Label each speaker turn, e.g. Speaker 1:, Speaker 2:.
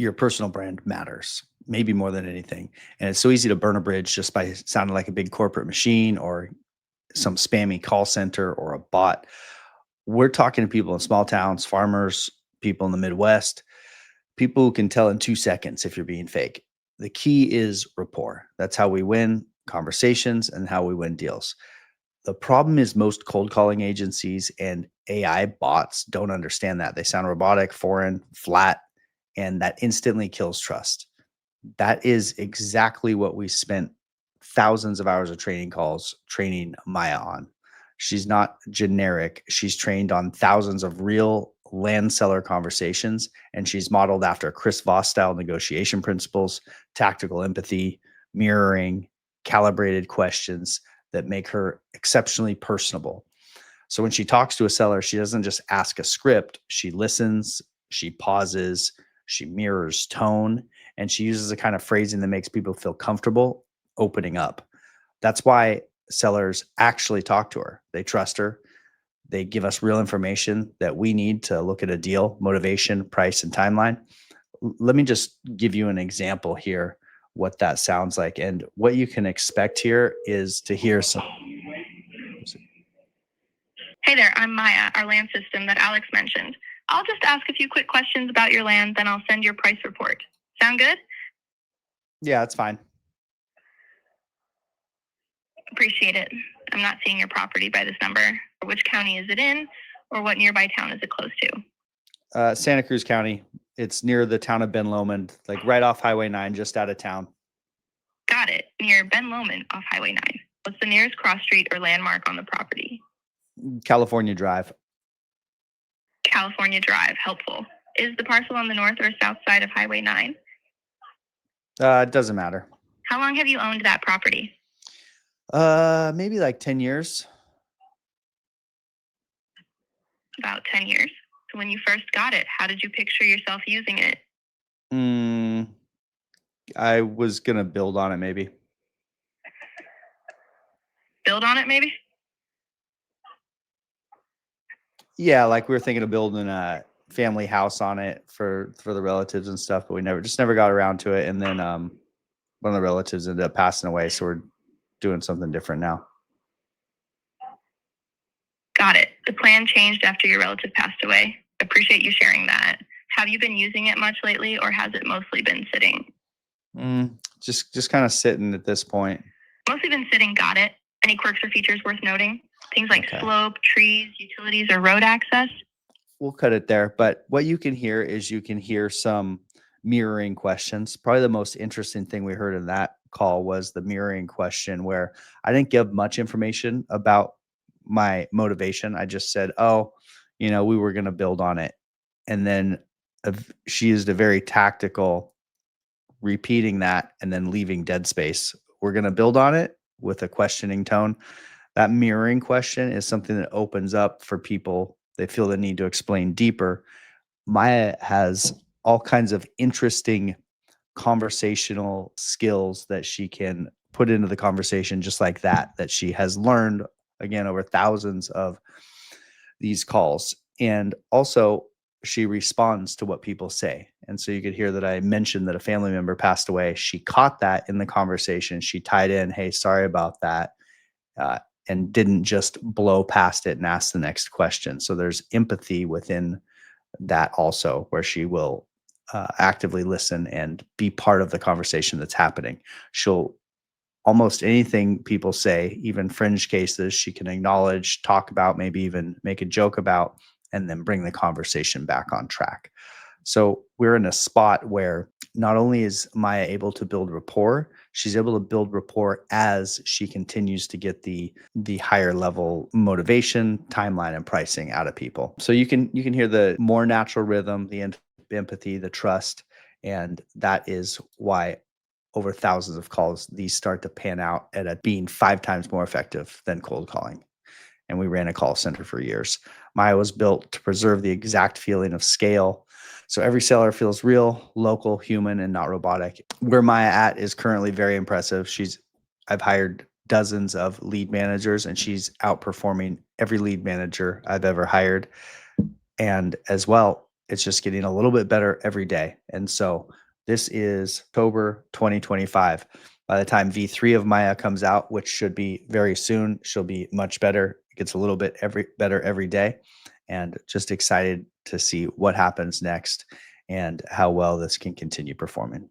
Speaker 1: your personal brand matters, maybe more than anything. And it's so easy to burn a bridge just by sounding like a big corporate machine or some spammy call center or a bot. We're talking to people in small towns, farmers, people in the Midwest, people who can tell in 2 seconds if you're being fake. The key is rapport. That's how we win conversations and how we win deals. The problem is most cold calling agencies and AI bots don't understand that. They sound robotic, foreign, flat, and that instantly kills trust. That is exactly what we spent thousands of hours of training calls training Maya on. She's not generic. She's trained on thousands of real land seller conversations, and she's modeled after Chris Voss style negotiation principles, tactical empathy, mirroring, calibrated questions that make her exceptionally personable. So when she talks to a seller, she doesn't just ask a script, she listens, she pauses, she mirrors tone, and she uses a kind of phrasing that makes people feel comfortable opening up. That's why sellers actually talk to her. They trust her. They give us real information that we need to look at a deal, motivation, price, and timeline. Let me just give you an example here what that sounds like. And what you can expect here is to hear some.
Speaker 2: Hey there, I'm Maya, our land system that Alex mentioned. I'll just ask a few quick questions about your land, then I'll send your price report. Sound good?
Speaker 1: Yeah, that's fine.
Speaker 2: Appreciate it. I'm not seeing your property by this number. Which county is it in, or what nearby town is it close to?
Speaker 1: Santa Cruz County. It's near the town of Ben Lomond, like right off Highway 9, just out of town.
Speaker 2: Got it. Near Ben Lomond off Highway 9. What's the nearest cross street or landmark on the property?
Speaker 1: California Drive.
Speaker 2: California Drive. Helpful. Is the parcel on the north or south side of Highway 9?
Speaker 1: It doesn't matter.
Speaker 2: How long have you owned that property?
Speaker 1: Maybe like 10 years.
Speaker 2: About 10 years. So when you first got it, how did you picture yourself using it?
Speaker 1: I was going to build on it maybe.
Speaker 2: Build on it maybe?
Speaker 1: Yeah, like we were thinking of building a family house on it for the relatives and stuff, but we never got around to it. And then one of the relatives ended up passing away, so we're doing something different now.
Speaker 2: Got it. The plan changed after your relative passed away. Appreciate you sharing that. Have you been using it much lately, or has it mostly been sitting?
Speaker 1: Just kind of sitting at this point.
Speaker 2: Mostly been sitting. Got it. Any quirks or features worth noting? Things like slope, trees, utilities, or road access?
Speaker 1: We'll cut it there. But what you can hear is you can hear some mirroring questions. Probably the most interesting thing we heard in that call was the mirroring question, where I didn't give much information about my motivation. I just said, we were going to build on it. And then she used a very tactical repeating that and then leaving dead space. We're going to build on it with a questioning tone. That mirroring question is something that opens up for people. They feel the need to explain deeper. Maya has all kinds of interesting conversational skills that she can put into the conversation just like that she has learned, again, over thousands of these calls. And also, she responds to what people say. And so you could hear that I mentioned that a family member passed away. She caught that in the conversation. She tied in, hey, sorry about that, and didn't just blow past it and ask the next question. So there's empathy within that also, where she will actively listen and be part of the conversation that's happening. She'll almost anything people say, even fringe cases, she can acknowledge, talk about, maybe even make a joke about, and then bring the conversation back on track. So we're in a spot where not only is Maya able to build rapport, she's able to build rapport as she continues to get the higher level motivation, timeline, and pricing out of people. So you can hear the more natural rhythm, the empathy, the trust, and that is why over thousands of calls, these start to pan out at being 5 times more effective than cold calling. And we ran a call center for years. Maya was built to preserve the exact feeling of scale. So every seller feels real, local, human, and not robotic. Where Maya at is currently very impressive. I've hired dozens of lead managers, and she's outperforming every lead manager I've ever hired. And as well, it's just getting a little bit better every day. And so this is October 2025. By the time V3 of Maya comes out, which should be very soon, she'll be much better. It gets a little bit better every day. And just excited to see what happens next and how well this can continue performing.